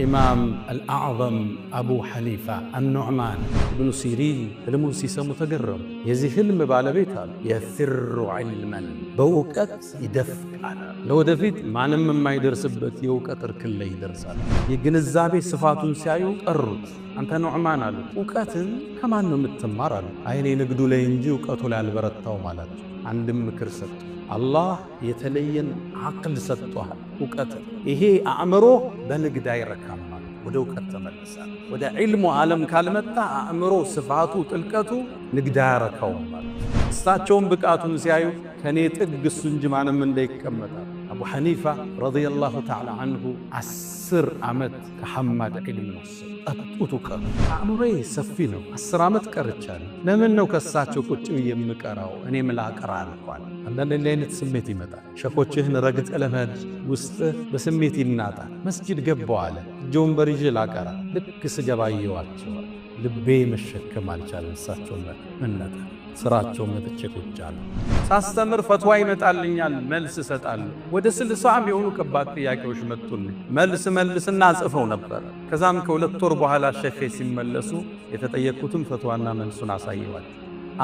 إمام الأعظم أبو حنيفة النعمان بن سيرين حلمون سيسمو تقرب يزي حلم بالبيتها يثر علما بوقت يدفق على لو دفيت ما نم ما يدرسبت يوقت ركله يدرسال يجنزابي صفاتون سيايو قرط أنت نعمان አሉ ወቃትን ከማን ነው የምትማራሉ አይኔ ንግዱ ላይ እንጂ ወቃቱ ላይ አልበረታው ማለት አንድም ምክር ሰጥ አላህ የተለየን አቅል ሰጥቷል ወቃት ይሄ አእምሮ በንግድ አይረካም ወደ ወቃት ተመለሳል ወደ ዒልሙ ዓለም ካልመጣ አእምሮ ስፋቱ ጥልቀቱ ንግድ አይረካው ማለት እሳቸውም ብቃቱን ሲያዩ ከኔ ጥግ እሱ እንጂ ማንም እንዳይቀመጣል أبو حنيفة رضي الله تعالى عنه 10 ዓመት ከሐማድ ዒልም ነው አጥቶካ አእምሮዬ ሰፊ ነው 10 ዓመት ቀርቻለሁ ለምን ነው ከሳቸው ቁጭ የምቀራው እኔ ምላቀራ አልኳል አንዳንድ አይነት ስሜት ይመጣል ሸኾችህን ረግጥ ለመድ ውስጥ በስሜት ይናጣል መስጂድ ገባው አለ ጆን በሪጅ ላቀራ ልክ ስገባየዋቸው ልቤ መሸከም አልቻለም እሳቸው መናጣ ስራቸው መጥቼ ቁጫለ ሳስተምር ፈትዋ ይመጣልኛል መልስ ሰጣለሁ ወደ 60 የሆኑ ከባድ ጥያቄዎች መጡልኝ መልስና ጽፈው ነበር ከዛም ከሁለት ወር በኋላ ሸፌ ሲመለሱ የተጠየቁትን ፈትዋና መልሱን አሳየዋቸው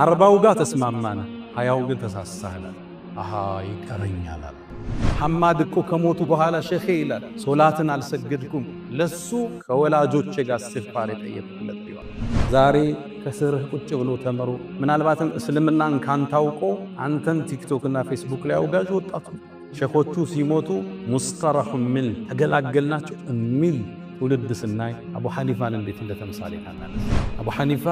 40 ጋር ተስማማና 20 ግን ተሳሳህናል አሃ ይቀርኛል ሐማድ እኮ ከሞቱ በኋላ ሸኼ ይላል ሶላትን አልሰገድኩም ለሱ ከወላጆቼ ጋር ሲፋር የጠየቁለት ይዋል ዛሬ ከስርህ ቁጭ ብሎ ተመሩ ምናልባትም እስልምናን ካንታውቆ አንተን ቲክቶክ እና ፌስቡክ ላይ አውጋጅ ወጣቱ ሸኾቹ ሲሞቱ ሙስተራሁ ምን ተገላገልናቸው እሚል ትውልድ ስናይ አቡ ሐኒፋን እንዴት እንደተምሳሌ ታናለ አቡ ሐኒፋ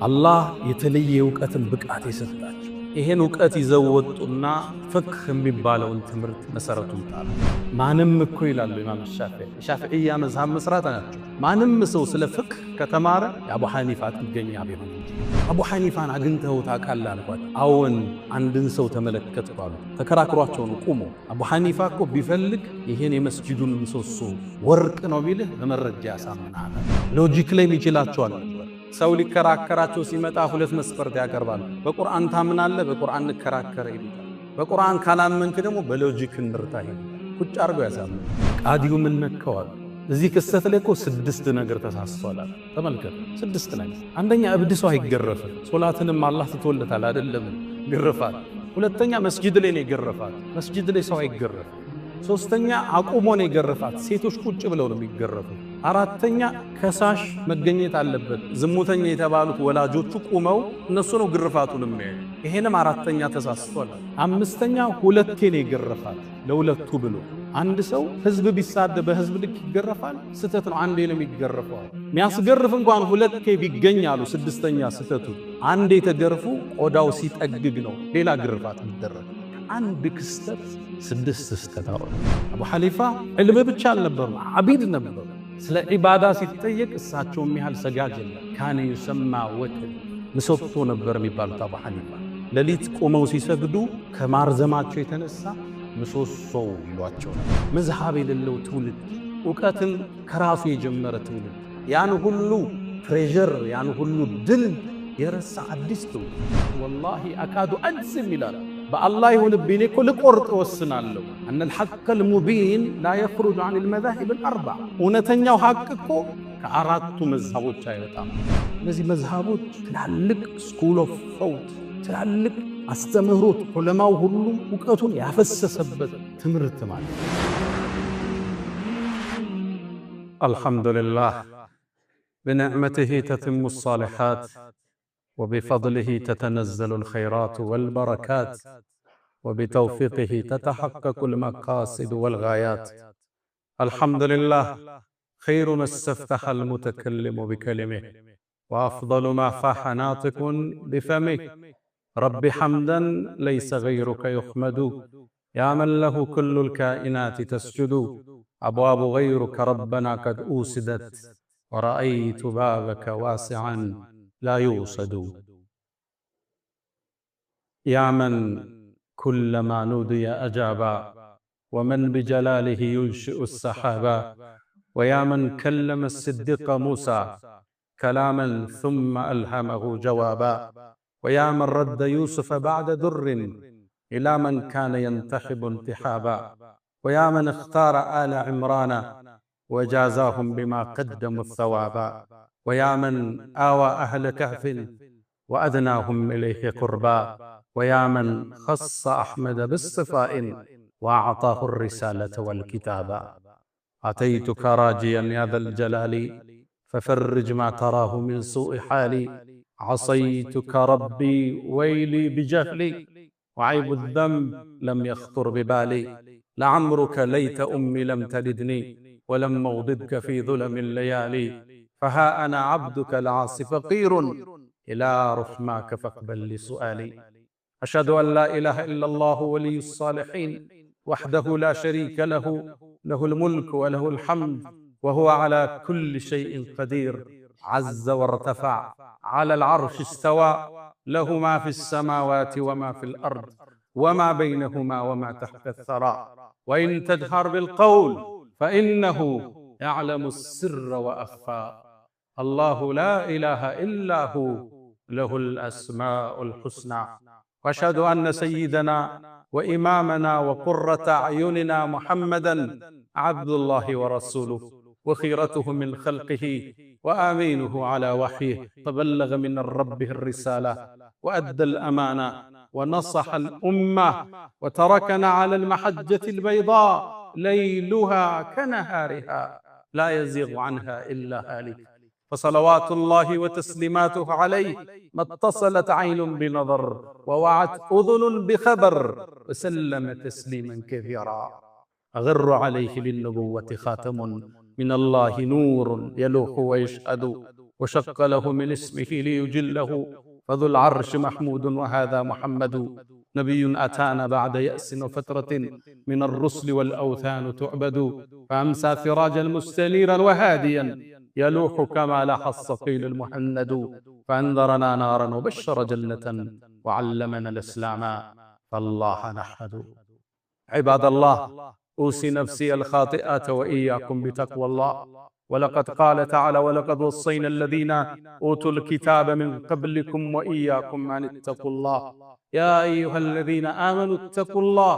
አላህ የተለየ ዕውቀትን ብቃት ይሰጣቸው ይሄን ዕውቀት ይዘውጡና ፍቅህ የሚባለውን ትምህርት መሰረቱን ጣሉ ማንም እኮ ይላሉ ኢማም ሻፊዒያ መዝሐብ መስራት ናቸው ማንም ሰው ስለ ፍቅህ ከተማረ የአቡ ሐኒፋ ጥገኛ ቢሆን አቡ ሐኒፋን አግኝተው ታውቃለህ አልኳት አዎን አንድን ሰው ተመለከትኳሉ ተከራክሯቸው ነው ቆሞ አቡ ሐኒፋ እኮ ቢፈልግ ይሄን የመስጂዱን ምሰሶ ወርቅ ነው ቢልህ በመረጃ ያሳምናል ሎጂክ ላይ ይችላልቸዋል ሰው ሊከራከራቸው ሲመጣ ሁለት መስፈርት ያቀርባሉ በቁርአን ታምናለህ በቁርአን እንከራከረ ይላል በቁርአን ካላመንክ ደግሞ በሎጂክ እንርታ ይላል ቁጭ አርገው ያሳምናል ቃዲው ምን ነከዋል እዚህ ክስተት ላይ እኮ 6 ነገር ተሳስቷል ተመልከቱ 6 ነገር አንደኛ እብድ ሰው አይገረፍም ሶላትንም አላህ ትተወለታል አይደለም ግርፋት ሁለተኛ መስጂድ ላይ ነው ይገረፋል መስጂድ ላይ ሰው አይገረፍም ሶስተኛ አቁሞ ነው ይገረፋት ሴቶች ቁጭ ብለው ነው የሚገረፉ አራተኛ ከሳሽ መገኘት አለበት ዝሙተኛ የተባሉት ወላጆቹ ቆመው እነሱ ነው ግርፋቱን የሚያዩ ይሄንም አራተኛ ተሳስቷል አምስተኛ ሁለቴ ነው ይገረፋት ለሁለቱ ብሎ አንድ ሰው ህዝብ ቢሳደ በህዝብ ልክ ይገረፋል ስተት ነው አንዴ ነው የሚገረፈው የሚያስገርፍ እንኳን ሁለቴ ቢገኝ አሉ ስድስተኛ ስተቱ አንዴ ተገርፉ ቆዳው ሲጠግግ ነው ሌላ ግርፋት ይደረግ አንድ ክስተት 6 ስተታው አቡ ሐኒፋ ዕልም ብቻ አልነበረም አቢድ ነበር ስለ ዒባዳ ሲጠየቅ እሳቸው የሚያል ሰጋጅ ካነ ይሰማ ወትር ምሰሶ ነበር የሚባሉት አቡ ሐኒፋ ለሊት ቆመው ሲሰግዱ ከማርዘማቸው የተነሳ ምሰሶ ይሏቸው መዝሃብ የሌለው ትውልድ ዕውቀትን ከራሱ የጀመረ ትውልድ ያን ሁሉ ፕሬዠር ያን ሁሉ ድል የረሳ አዲስ ትውልድ ወላሂ አካዱ አጅዝም ይላል በአላህ ይሁንብኝ እኮ ልቆርጥ ወስናለሁ ان الحق المبين لا يخرج عن المذاهب الاربع እውነተኛው ሐቅ እኮ ከአራቱ መዝሃቦች አይወጣም እነዚህ መዝሃቦች ትላልቅ ስኩል ኦፍ ቶት ትላልቅ አስተምህሮት ዑለማው ሁሉ ዕውቀቱን ያፈሰሰበት ትምህርት ማለት አልহামዱሊላህ بنعمته تتم الصالحات وبفضله تتنزل الخيرات والبركات وبتوفيقه تتحقق المقاصد والغايات الحمد لله خير ما استفتح المتكلم بكلمه وأفضل ما فاح ناطق بفمه رب حمدا ليس غيرك يحمد يا من له كل الكائنات تسجد أبواب غيرك ربنا قد أوسدت ورأيت بابك واسعا لا يوصد يا من كلما نودي أجابا ومن بجلاله ينشئ السحابا ويا من كلم الصديق موسى كلاما ثم ألهمه جوابا ويا من رد يوسف بعد در إلى من كان ينتحب انتحابا ويا من اختار آل عمران وجازاهم بما قدموا الثواب. ويا من آوى أهل كهف وأدناهم إليه قربا، ويا من خص أحمد بالصفاء وأعطاه الرسالة والكتاب. أتيتك راجيا يا ذا الجلال ففرج ما تراه من سوء حالي. عصيتك ربي ويلي بجهلي، وعيب الذنب لم يخطر ببالي. لعمرك ليت أمي لم تلدني، ولم أوضدك في ظلم الليالي. فها أنا عبدك العاصي فقير إلى رحماك فاقبل لسؤالي. أشهد أن لا إله إلا الله ولي الصالحين وحده لا شريك له، له الملك وله الحمد وهو على كل شيء قدير. عز وارتفع، على العرش استوى، له ما في السماوات وما في الأرض وما بينهما وما تحت الثرى. وإن تجهر بالقول فإنه يعلم السر وأخفى. الله لا إله إلا هو، له الأسماء الحسنى. وأشهد أن سيدنا وإمامنا وقرة أعيننا محمدًا عبد الله ورسوله، وخيرته من خلقه وآمينه على وحيه. فبلغ من ربه الرسالة وأدى الأمانة ونصح الأمة، وتركنا على المحجة البيضاء ليلها كنهارها لا يزيغ عنها إلا هالك. فصلوات الله وتسليماته عليه ما اتصلت عين بنظر ووعت أذن بخبر، وسلم تسليما كثيرا. أغر عليه للنبوة خاتم من الله، نور يلوح ويشهد، وشق له من اسمه ليجله. فذو العرش محمود وهذا محمد، نبي أتانا بعد يأس وفترة من الرسل والأوثان تعبد. فأمسى سراجا مستنيرا وهاديا يلوح كما لاح الصقيل المهند. فأنذرنا نارا وبشر جنة وعلمنا الإسلام، فالله نحمد. عباد الله، أوصي نفسي الخاطئة وإياكم بتقوى الله. ولقد قال تعالى: ولقد وصينا الذين أوتوا الكتاب من قبلكم وإياكم أن اتقوا الله. يا أيها الذين آمنوا اتقوا الله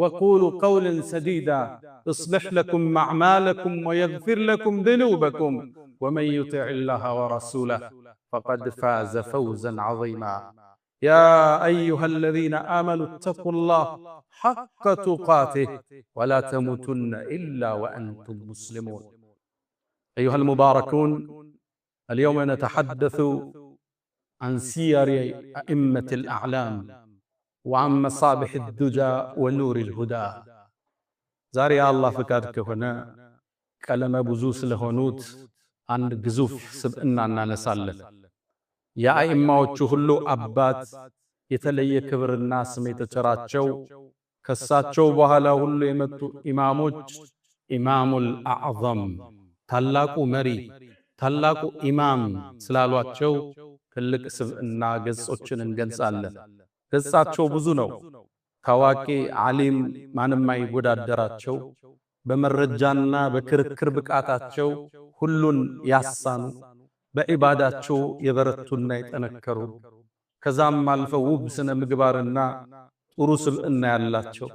وقولوا قولا سديدا يصلح لكم أعمالكم ويغفر لكم ذنوبكم، ومن يطع الله ورسوله فقد فاز فوزا عظيما. يا أيها الذين آمنوا اتقوا الله حق تقاته ولا تموتن إلا وأنتم مسلمون. أيها المباركون، اليوم نتحدث عن سير أئمة الأعلام وعن مصابح الدجى ونور الهدى. زاري الله فكادك هنا كلمة بزوس لهونوت عن جزوف سبقنا نسالف. يا أئمة ሁሉ አባት የተለየ ክብርና ስም የተቸራቸው ከሳቸው በኋላ ሁሉ የመጡ ኢማሞች ኢማሙል አዕዘም ታላቁ መሪ ታላቁ ኢማም ስላሏቸው ትልቅ ስብዕና ገጾችን እንገልጻለን። ገጻቸው ብዙ ነው። ታዋቂ ዓሊም ማንም አይወዳደራቸው፣ በመረጃና በክርክር ብቃታቸው ሁሉን ያሳኑ፣ በዒባዳቸው የበረቱና የጠነከሩ፣ ከዛም አልፈው ውብ ስነ ምግባርና ጥሩ ስብዕና ያላቸው፣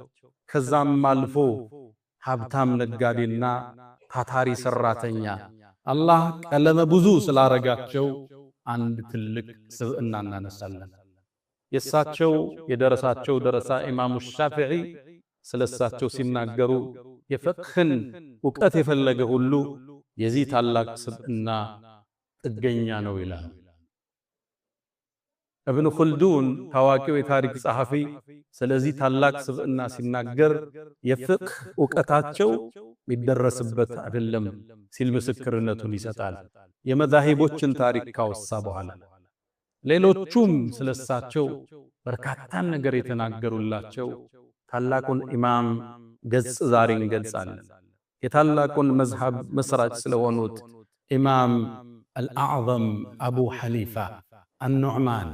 ከዛም አልፎ ሀብታም ነጋዴና ታታሪ ሰራተኛ አላህ ቀለመ ብዙ ስላረጋቸው አንድ ትልቅ ስብዕና እናነሳለን። የሳቸው የደረሳቸው ደረሳ ኢማሙ ሻፊዒ ስለሳቸው ሲናገሩ የፍቅህን ዕውቀት የፈለገ ሁሉ የዚህ ታላቅ ስብዕና ጥገኛ ነው ይላል። እብኑ ኹልዱን ታዋቂው የታሪክ ጸሐፊ ስለዚህ ታላቅ ስብዕና ሲናገር የፍቅህ ዕውቀታቸው የሚደረስበት አይደለም ሲል ምስክርነቱን ይሰጣል። የመዛሂቦችን ታሪክ ካወሳ በኋላ ሌሎቹም ስለሳቸው በርካታ ነገር የተናገሩላቸው ታላቁን ኢማም ገጽ ዛሬ እንገልጻለን። የታላቁን መዝሐብ መስራች ስለሆኑት ኢማም አልአዕዘም አቡ ሐኒፋ አኑዕማን።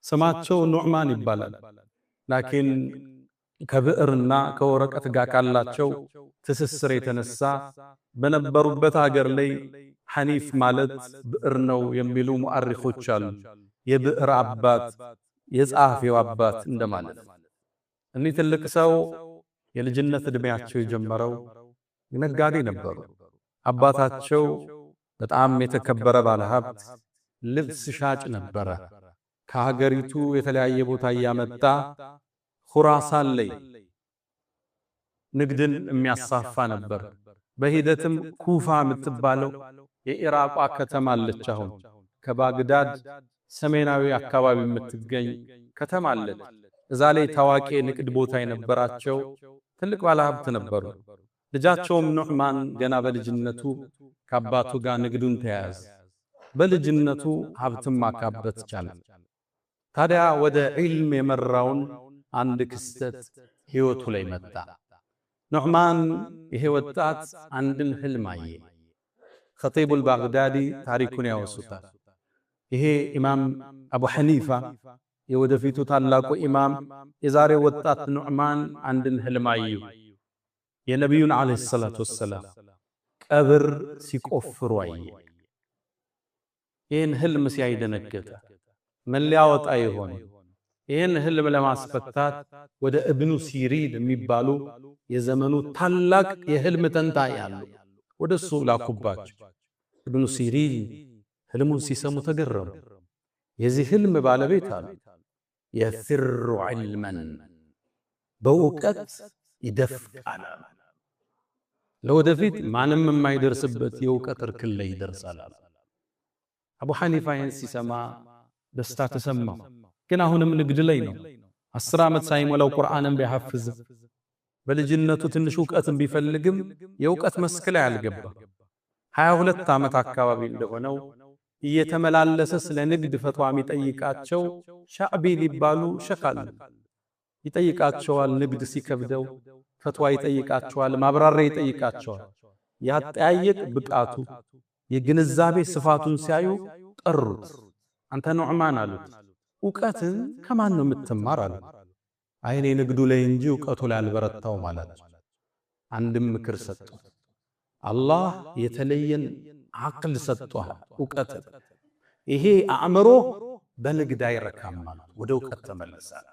ስማቸው ኑዕማን ይባላል። ላኪን ከብዕርና ከወረቀት ጋር ካላቸው ትስስር የተነሳ በነበሩበት ሀገር ላይ ሐኒፍ ማለት ብዕር ነው የሚሉ ሙአሪኾች አሉ። የብዕር አባት፣ የጸሐፊው አባት እንደማለት። እኒህ ትልቅ ሰው የልጅነት ዕድሜያቸው የጀመረው ነጋዴ ነበሩ። አባታቸው በጣም የተከበረ ባለሀብት ልብስ ሻጭ ነበረ። ከሀገሪቱ የተለያየ ቦታ ያመጣ ኹራሳን ላይ ንግድን የሚያሳፋ ነበር። በሂደትም ኩፋ የምትባለው የኢራቋ ከተማ አለች። አሁን ከባግዳድ ሰሜናዊ አካባቢ የምትገኝ ከተማ አለች። እዛ ላይ ታዋቂ ንግድ ቦታ የነበራቸው ትልቅ ባለሀብት ነበሩ። ልጃቸውም ኑዕማን ገና በልጅነቱ ከአባቱ ጋር ንግዱን ተያያዘ። በልጅነቱ ሀብትም ማካበት ቻለ። ታዲያ ወደ ዒልም የመራውን አንድ ክስተት ህይወቱ ላይ መጣ። ኑዕማን ይሄ ወጣት አንድን ህልም አየ። ኸጢቡል ባግዳዲ ታሪኩን ያወሱታል። ይሄ ኢማም አቡ ሐኒፋ የወደፊቱ ታላቁ ኢማም የዛሬ ወጣት ኑዕማን አንድን ህልም አዩ። የነቢዩን ዓለይሂ ሰላቱ ወሰላም ቀብር ሲቆፍሩ አየ። ይህን ህልም ሲያይደነገጠ ምን ሊያወጣ ይሆን? ይህን ህልም ለማስፈታት ወደ እብኑ ሲሪን የሚባሉ የዘመኑ ታላቅ የህልም ተንታኝ አሉ። ወደ እሱ ላኩባቸው። እብኑ ሲሪን ህልሙን ሲሰሙ ተገረሙ። የዚህ ህልም ባለቤት አሉ የፊሩ ዒልመን በእውቀት ይደፍቃል። ለወደፊት ማንም የማይደርስበት የእውቀት እርክል ላይ ይደርሳል። አቡ ሐኒፋ ይህን ሲሰማ ደስታ ተሰማው። ግን አሁንም ንግድ ላይ ነው። 10 ዓመት ሳይሞላው ቁርአንን ቢያሐፍዝ በልጅነቱ ትንሽ ዕውቀትን ቢፈልግም የዕውቀት መስክ ላይ አልገባ። 22 ዓመት አካባቢ እንደሆነው እየተመላለሰ ስለ ንግድ ፈትዋ የሚጠይቃቸው ሻዕቢ ሊባሉ ሸኻል ይጠይቃቸዋል። ንግድ ሲከብደው ፈትዋ ይጠይቃቸዋል፣ ማብራሪያ ይጠይቃቸዋል። ያጠያየቅ ብቃቱ የግንዛቤ ስፋቱን ሲያዩ ጠሩት። አንተ ኑዕማን አሉት፣ ዕውቀትን ከማን ነው የምትማር አሉት። አይኔ ንግዱ ላይ እንጂ ዕውቀቱ ላይ አልበረታው ማለት። አንድም ምክር ሰጡት። አላህ የተለየን አቅል ሰጥቷል፣ ዕውቀት። ይሄ አእምሮ በንግድ አይረካም ማለት ወደ ዕውቀት ተመለሳል።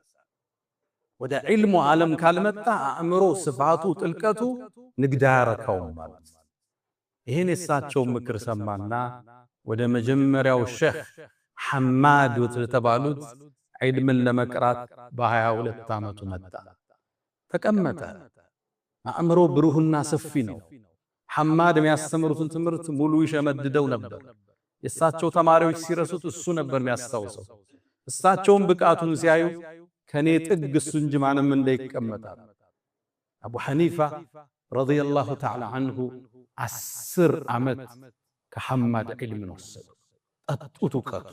ወደ ዒልሙ ዓለም ካልመጣ አእምሮ ስፋቱ ጥልቀቱ ንግድ አያረካውም ማለት። ይሄን የሳቸው ምክር ሰማና ወደ መጀመሪያው ሼኽ ሐማድ ወተባሉት ዒልምን ለመቅራት በ22 ዓመቱ መጣ። ተቀመጠ። አእምሮ ብሩህና ሰፊ ነው። ሐማድ የሚያስተምሩትን ትምህርት ሙሉ ይሸመድደው ነበር። የሳቸው ተማሪዎች ሲረሱት እሱ ነበር የሚያስታውሰው። እሳቸውም ብቃቱን ሲያዩ ከኔ ጥግ እሱ እንጂ ማንም እንዳይቀመጣል። አቡ ሐኒፋ ረዲየላሁ ተዓላ ዐንሁ 10 ዓመት ከሐማድ ዒልምን ወሰዱ። ጠጡት ዕውቀቱ።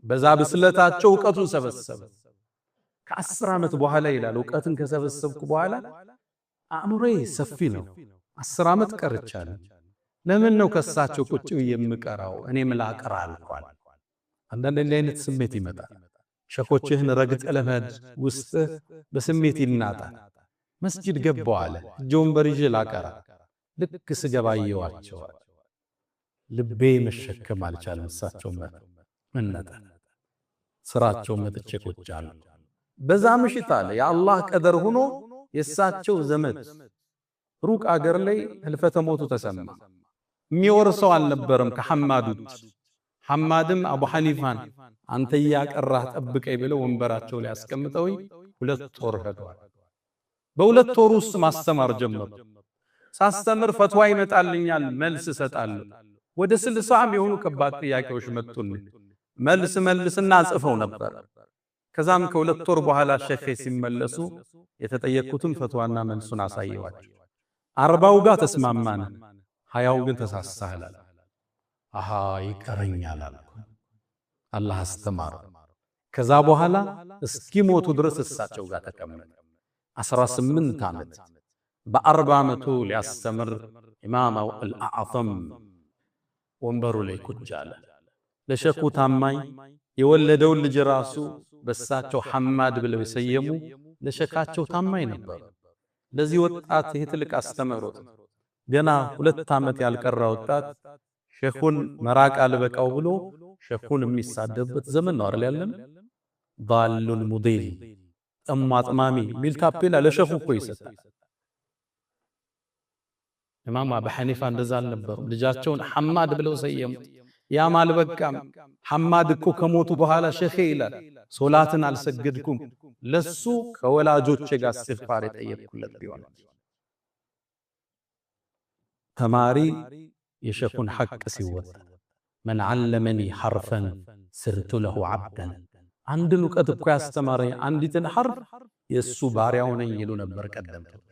በዛ ብስለታቸው ዕውቀቱን ሰበሰበ። ከ10 ዓመት በኋላ ይላል ዕውቀትን ከሰበሰብኩ በኋላ አእምሮዬ ሰፊ ነው። 10 ዓመት ቀርቻለሁ። ለምን ነው ከሳቸው ቁጭ ብዬ የምቀራው? እኔም ላቀራ አልኳል። አንዳንድ እንዲህ አይነት ስሜት ይመጣል። ሸኾችህን ረግጠ ለመሄድ ውስጥ በስሜት ይናጣል። መስጂድ ገባው አለ እጆን በሪጅ ላቀራ። ልክ ስገባ አየዋቸዋል። ልቤ መሸከም አልቻለም። እሳቸው መነጠ። ስራቸው መጥቼ ቁጭ አለ። በዛ ምሽት አለ የአላህ ቀደር ሆኖ የሳቸው ዘመድ ሩቅ አገር ላይ ህልፈተ ሞቱ ተሰማ። የሚወርሰው አልነበረም ከሐማድ ውጭ። ሐማድም አቡ ሐኒፋን አንተ ያቀራህ ጠብቀኝ ብለው ወንበራቸው ላይ አስቀምጠውኝ 2 ወር ሄዷል። በ2 ወር ውስጥ ማስተማር ጀመሩ። ሳስተምር ፈትዋ ይመጣልኛል፣ መልስ እሰጣለሁ። ወደ 60 የሆኑ ከባድ ጥያቄዎች መጡልኝ። መልስና ጽፈው ነበር። ከዛም ከ2 ወር በኋላ ሸኼ ሲመለሱ የተጠየቁትን ፈትዋና መልሱን አሳየዋቸው። 40ው ጋር ተስማማን፣ 20ው ግን ተሳሳህል። አሃ ይቀረኛል አልኩ። አላህ አስተማረ። ከዛ በኋላ እስኪሞቱ ድረስ እሳቸው ጋር ተቀመጠ። 18 ዓመት። በ40 ዓመቱ ሊያስተምር ኢማም አልአዕዘም ወንበሩ ላይ ቁጭ አለ። ለሸኹ ታማኝ የወለደውን ልጅ ራሱ በሳቸው ሐማድ ብለው የሰየሙ ለሸኻቸው ታማኝ ነበር። ለዚህ ወጣት ይሄ ትልቅ አስተምሮት ገና 2 ዓመት ያልቀራ ወጣት ሸኹን መራቅ አልበቃው ብሎ ሸኹን የሚሳደብበት ዘመን ነው አይደል ያለን? ዳሉል ሙዲል ጠማጥማሚ ሚል ታፔላ ለሸኹ እኮ ይሰጣል። ኢማም አቡ ሐኒፋ እንደዛ አልነበሩም። ልጃቸውን ሐማድ ብለው ሰየሙት። ያም አልበቃም። ሐማድ እኮ ከሞቱ በኋላ ሼኼ ይላል ሶላትን አልሰገድኩም ለሱ ከወላጆቼ ጋር እስትግፋር የጠየቅኩለት ቢሆን። ተማሪ የሼኹን ሐቅ ሲወጣ መን ዓለመኒ ሐርፈን ስርቱ ለሁ ዓብደን፣ አንድን እውቀት እኮ ያስተማረኝ አንዲትን ሐርፍ የእሱ ባሪያው ነኝ ይሉ ነበር ቀደምቶች።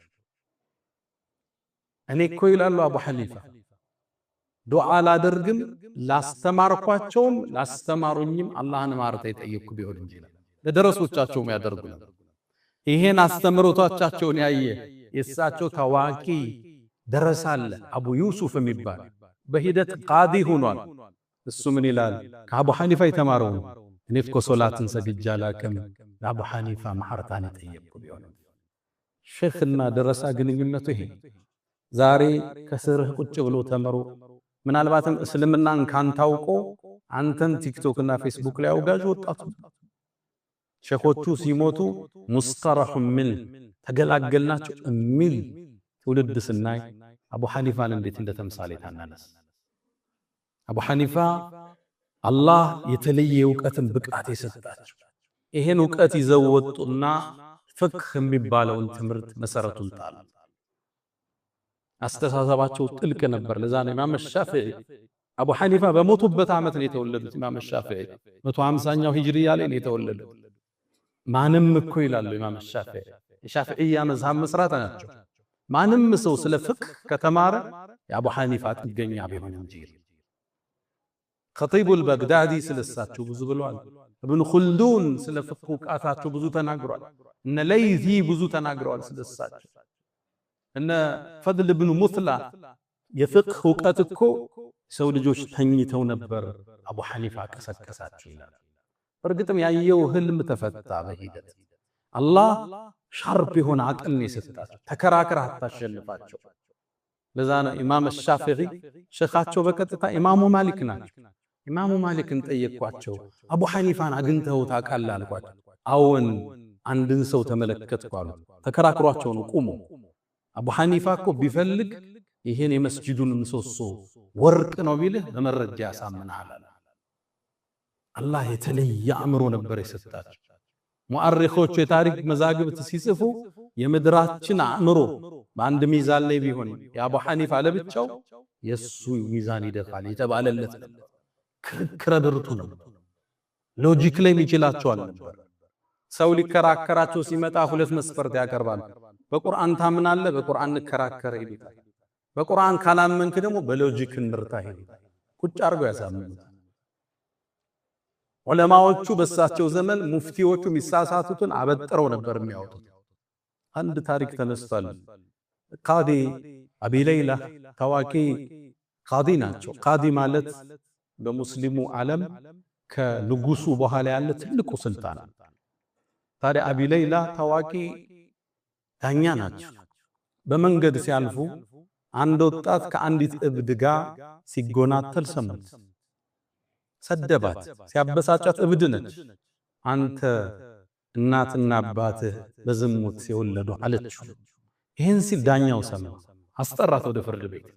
እኔ እኮ ይላሉ አቡ ሐኒፋ ዱዓ ላደርግም ላስተማርኳቸውም ላስተማሩኝም አላህን ማርታ የጠየቅኩ ቢሆን እንጂ ለደረሶቻቸውም ያደርጉ ነበር። ይሄን አስተምሮታቸውን ያየ የእሳቸው ታዋቂ ደረሳ አለ አቡ ዩሱፍ የሚባል በሂደት ቃዲ ሆኗል። እሱ ምን ይላል? ከአቡ ሐኒፋ የተማረው እኔ እኮ ሶላትን ሰግጄ አላቅም ለአቡ ሐኒፋ ማህርታን የጠየቅኩ ቢሆን። ሼኽና ደረሳ ግንኙነቱ ይሄ ዛሬ ከስርህ ቁጭ ብሎ ተመሩ ምናልባትም እስልምናን ካንታውቆ አንተን ቲክቶክ እና ፌስቡክ ላይ አውጋዥ ወጣቱ ሼኾቹ ሲሞቱ ሙስጠረሑ ምን ተገላገልናቸው የሚል ትውልድ ስናይ አቡ ሐኒፋን እንዴት እንደተምሳሌ ታናነስ። አቡ ሐኒፋ አላህ የተለየ ዕውቀትን ብቃት የሰጣቸው ይሄን ዕውቀት ይዘው ወጡና ፍቅህ የሚባለውን ትምህርት መሰረቱን ጣሉ። አስተሳሰባቸው ጥልቅ ነበር። ለዛ ነው ኢማም ሻፊዒ አቡ ሐኒፋ በሞቱበት ዓመት ነው የተወለዱት። ኢማም ሻፊዒ 150ኛው ሂጅሪያ ላይ ነው የተወለዱት። ማንም እኮ ይላሉ ኢማም ሻፊዒ የሻፊዒያ መዝሐብ መስራት ናቸው። ማንም ሰው ስለ ፍቅህ ከተማረ የአቡ ሐኒፋ ጥገኛ ቢሆን እንጂ። ኸጢቡል በግዳዲ ስለሳቸው ብዙ ብለዋል። ኢብኑ ኹልዱን ስለ ፍቅህ ዕውቀታቸው ብዙ ተናግሯል። እነ ለይዚ ብዙ ተናግረዋል ስለሳቸው። እነ ፈድል ኢብኑ ሙስላ የፍቅህ ዕውቀት እኮ ሰው ልጆች ተኝተው ነበር አቡ ሐኒፋ ቀሰቀሳቸው ይላል። በእርግጥም ያየው ህልም ተፈታ በሂደት። አላህ ሻርፕ የሆነ አቅል ነው የሰጣቸው። ተከራክረህ አታሸንፋቸው። ለዛ ነው ኢማም ሻፊዒ ሼኻቸው በቀጥታ ኢማሙ ማሊክ ናቸው። ኢማሙ ማሊክን ጠየቅኳቸው፣ አቡ ሐኒፋን አግኝተው ታውቃለህ አልኳቸው። አዎን አንድን ሰው ተመለከትኩ አሉ። ተከራክሯቸው ነው ቁሞ። አቡ ሐኒፋ እኮ ቢፈልግ ይሄን የመስጂዱን ምሰሶ ወርቅ ነው ቢልህ በመረጃ ያሳምናል አለ። አላህ የተለየ አእምሮ ነበር የሰጣቸው። ሙአሪኾቹ የታሪክ መዛግብት ሲጽፉ የምድራችን አእምሮ በአንድ ሚዛን ላይ ቢሆን የአቡ ሐኒፋ ለብቻው የሱ ሚዛን ይደፋል የተባለለት ነበር። ክርክረ ብርቱ ነው። ሎጂክ ላይ የሚችላቸው አልነበር። ሰው ሊከራከራቸው ሲመጣ ሁለት መስፈርት ያቀርባል። በቁርአን ታምናለህ፣ በቁርአን እንከራከር ይሉታል። በቁርአን ካላመንክ ደግሞ በሎጂክ እንርታ ይሉታል። ቁጭ አድርገው ያሳምኑታል። ዑለማዎቹ በሳቸው ዘመን ሙፍቲዎቹ የሚሳሳቱትን አበጥረው ነበር የሚያወጡት። አንድ ታሪክ ተነስቷል። ቃዲ አቢ ለይላ ታዋቂ ቃዲ ናቸው። ቃዲ ማለት በሙስሊሙ ዓለም ከንጉሱ በኋላ ያለ ትልቁ ስልጣን። ታዲያ አቢ ለይላ ታዋቂ ዳኛ ናቸው። በመንገድ ሲያልፉ አንድ ወጣት ከአንዲት እብድ ጋር ሲጎናተል ሰሙት። ሰደባት። ሲያበሳጫት እብድ ነች። አንተ እናትና አባትህ በዝሙት ሲወለዱ አለችው። ይህን ሲል ዳኛው ሰማ። አስጠራት ወደ ፍርድ ቤት።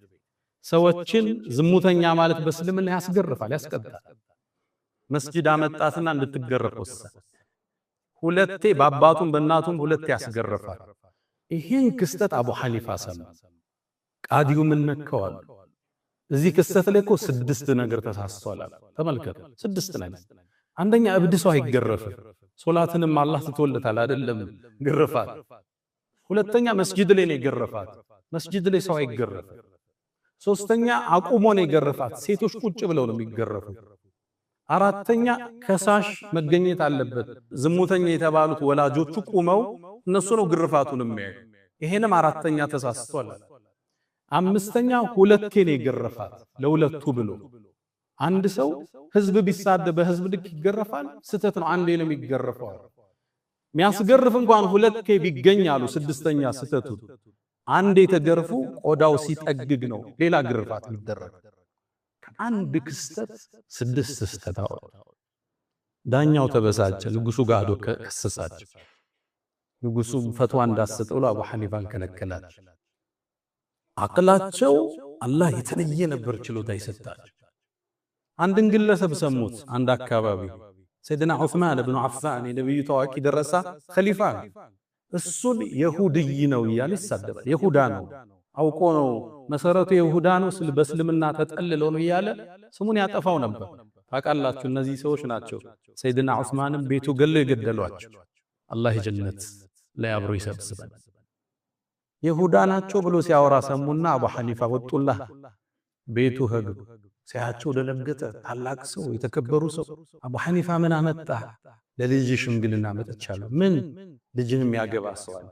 ሰዎችን ዝሙተኛ ማለት በእስልምና ያስገርፋል፣ ያስቀጣል። መስጂድ አመጣትና እንድትገረፍ ወሰነ። ሁለቴ በአባቱም በእናቱም ሁለቴ ያስገርፋል። ይህን ክስተት አቡ ሐኒፋ ሰማ። ቃዲው ምን ነከዋል? እዚህ ክስተት ላይ እኮ 6 ነገር ተሳስቷል። ተመልከቱ፣ 6 ነገር። አንደኛ እብድ ሰው አይገረፍም። ሶላትንም አላህ ትተወለታል አይደለም ግርፋት። ሁለተኛ መስጂድ ላይ ነው ይገረፋት። መስጂድ ላይ ሰው አይገረፍም። ሶስተኛ አቁሞ ነው ይገረፋት። ሴቶች ቁጭ ብለው ነው የሚገረፉት። አራተኛ ከሳሽ መገኘት አለበት። ዝሙተኛ የተባሉት ወላጆቹ ቁመው እነሱ ነው ግርፋቱን የሚያዩ። ይሄንም አራተኛ ተሳስቷል። አምስተኛ ሁለቴ ነው ይገረፋት ለሁለቱ ብሎ። አንድ ሰው ህዝብ ቢሳደብ በህዝብ ልክ ይገረፋል? ስተት ነው። አንዴ ነው የሚገረፈው። የሚያስገርፍ እንኳን ሁለቴ ቢገኝ አሉ። ስድስተኛ ስተቱ አንዴ ተገርፉ ቆዳው ሲጠግግ ነው ሌላ ግርፋት የሚደረግ። ከአንድ ክስተት 6 ስተት አወጣ። ዳኛው ተበሳጨ። ንጉሱ ጋር ሄዶ ከሰሳቸው። ንጉሱ ፈትዋ እንዳሰጠው አቡ ሐኒፋን ከለከላቸው። አቅላቸው አላህ የተለየ ነበር ችሎታ ይሰጣቸው። አንድን ግለሰብ ሰሙት። አንድ አካባቢ ሰይድና ዑስማን ኢብኑ አፋን የነብዩ ታዋቂ ደረሳ ኸሊፋ እሱን የሁድይ ነው እያለ ይሳደባል። የሁዳ ነው አውቆ ነው መሰረቱ የሁዳ ነው በእስልምና ተጠልለው ነው እያለ ስሙን ያጠፋው ነበር። ታውቃላችሁ እነዚህ ሰዎች ናቸው ሰይድና ዑስማንን ቤቱ ገለው የገደሏቸው። አላህ የጀነት ላይ አብሮ ይሰብስበን። የሁዳ ናቸው ብሎ ሲያወራ ሰሙና አቡ ሐኒፋ ወጡላህ ቤቱ ሄዱ። ሲያቸው ደነገጠ። ታላቅ ሰው የተከበሩ ሰው አቡ ሐኒፋ ምን አመጣ? ለልጅ ሽምግልና መጥቻለሁ። ምን ልጅንም ያገባ ሰው አለ?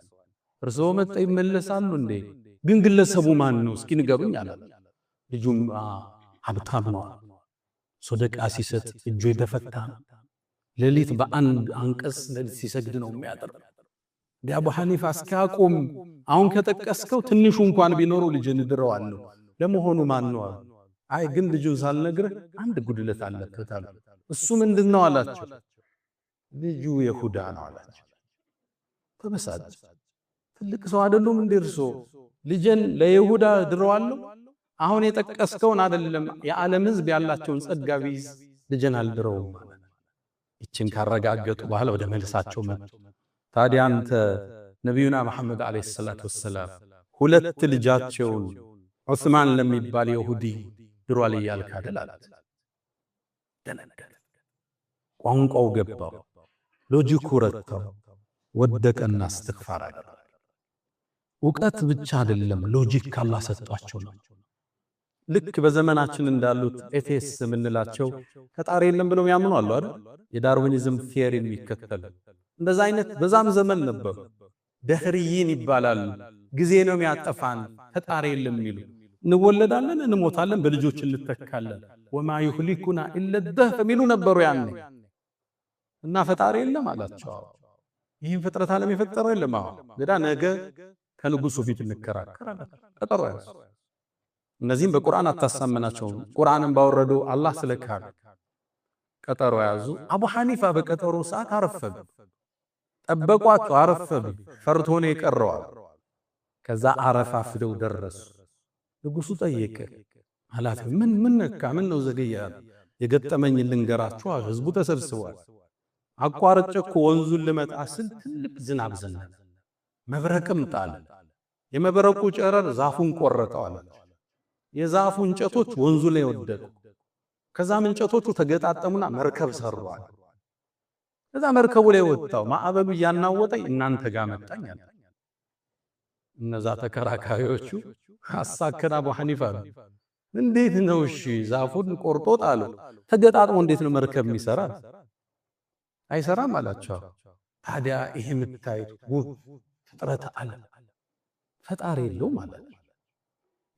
እርሶ መጣ ይመለሳሉ እንዴ? ግን ግለሰቡ ማን ነው እስኪ ንገሩኝ አለ። ልጁም ሀብታም ነው፣ ሶደቃ ሲሰጥ እጁ የተፈታ ነው፣ ሌሊት በአንድ አንቀጽ ሌሊት ሲሰግድ ነው የሚያደር። አቡ ሐኒፋ እስኪያቆም አሁን ከጠቀስከው ትንሹ እንኳን ቢኖረው ልጅን ድረዋለሁ። ለመሆኑ ማን ነው? አይ ግን ልጁ ሳልነግርህ አንድ ጉድለት አለበት አለ። እሱ ምንድነው አላቸው። ልጁ የሁዳ ነው አላቸው። ተበሳጭ። ትልቅ ሰው አይደሉም እንዴ እርሶ? ልጅን ለይሁዳ ድረዋለሁ? አሁን የጠቀስከውን አይደለም የዓለም ሕዝብ ያላቸውን ጸጋ ቢይዝ ልጅን አልድረውም ማለት። ይችን ካረጋገጡ በኋላ ወደ መልሳቸው መጡ። ታዲያ አንተ ነቢዩና መሐመድ አለይሂ ሰላቱ ወሰላም ሁለት ልጃቸውን ዑስማን ለሚባል ይሁዲ ድሯል እያልክ አይደል አላት። ደነገጠ። ቋንቋው ገባው፣ ሎጂኩ ረታው፣ ወደቀና እስትግፋር አደረገ። ዕውቀት ብቻ አይደለም ሎጂክ ካላህ ሰጣቸው ነው። ልክ በዘመናችን እንዳሉት ኤቴስ የምንላቸው ፈጣሪ የለም ብለው ያምኑ አሉ አይደል? የዳርዊኒዝም ቲዮሪ የሚከተሉ እንደዛ አይነት በዛም ዘመን ነበሩ። ደህሪይን ይባላሉ። ጊዜ ነው የሚያጠፋን ፈጣሪ የለም የሚሉ እንወለዳለን፣ እንሞታለን፣ በልጆች እንተካለን፣ ወማ ይህሊኩና ኢለ ደህር የሚሉ ነበሩ ያኔ። እና ፈጣሪ የለም አላቸው። ይህን ፍጥረት ዓለም የፈጠረው የለም። ገዳ ነገ ከንጉሱ ፊት እንከራከራለን። ቀጠሮ ያዙ። እነዚህም በቁርአን አታሳመናቸውም። ቁርአንን ባወረዱ አላህ ስለካዱ ቀጠሮ ያዙ። አቡ ሐኒፋ በቀጠሮ ሰዓት አረፈዱ። ጠበቋቸው፣ አረፈዱ። ፈርቶ ነው የቀረዋል። ከዛ አረፋፍደው ደረሱ። ንጉሱ ጠየቀ። ኃላፊ ምን ነካ? ምን ነው ዘገየ? የገጠመኝ ልንገራችሁ። ህዝቡ ተሰብስቧል። አቋርጬ እኮ ወንዙን ልመጣ ስል ትልቅ ዝናብ ዘነበ፣ መብረቅም ጣለ። የመብረቁ ጨረር ዛፉን ቆረጠው አለ። የዛፉ እንጨቶች ወንዙ ላይ ወደቁ። ከዛም እንጨቶቹ ተገጣጠሙና መርከብ ሰሩዋል። ከዛ መርከቡ ላይ ወጣው ማዕበሉ እያናወጠኝ እናንተ ጋር መጣኝ አለ። እነዛ ተከራካሪዎቹ አሳከና አቡ ሐኒፋ እንዴት ነው እሺ ዛፉን ቆርጦ ጣሉ፣ ተገጣጥሞ እንዴት ነው መርከብ የሚሰራ? አይሰራም አላቸው። ታዲያ ይሄ የምታዩት ውብ ፍጥረት ዓለም ፈጣሪ የለው ማለት ነው።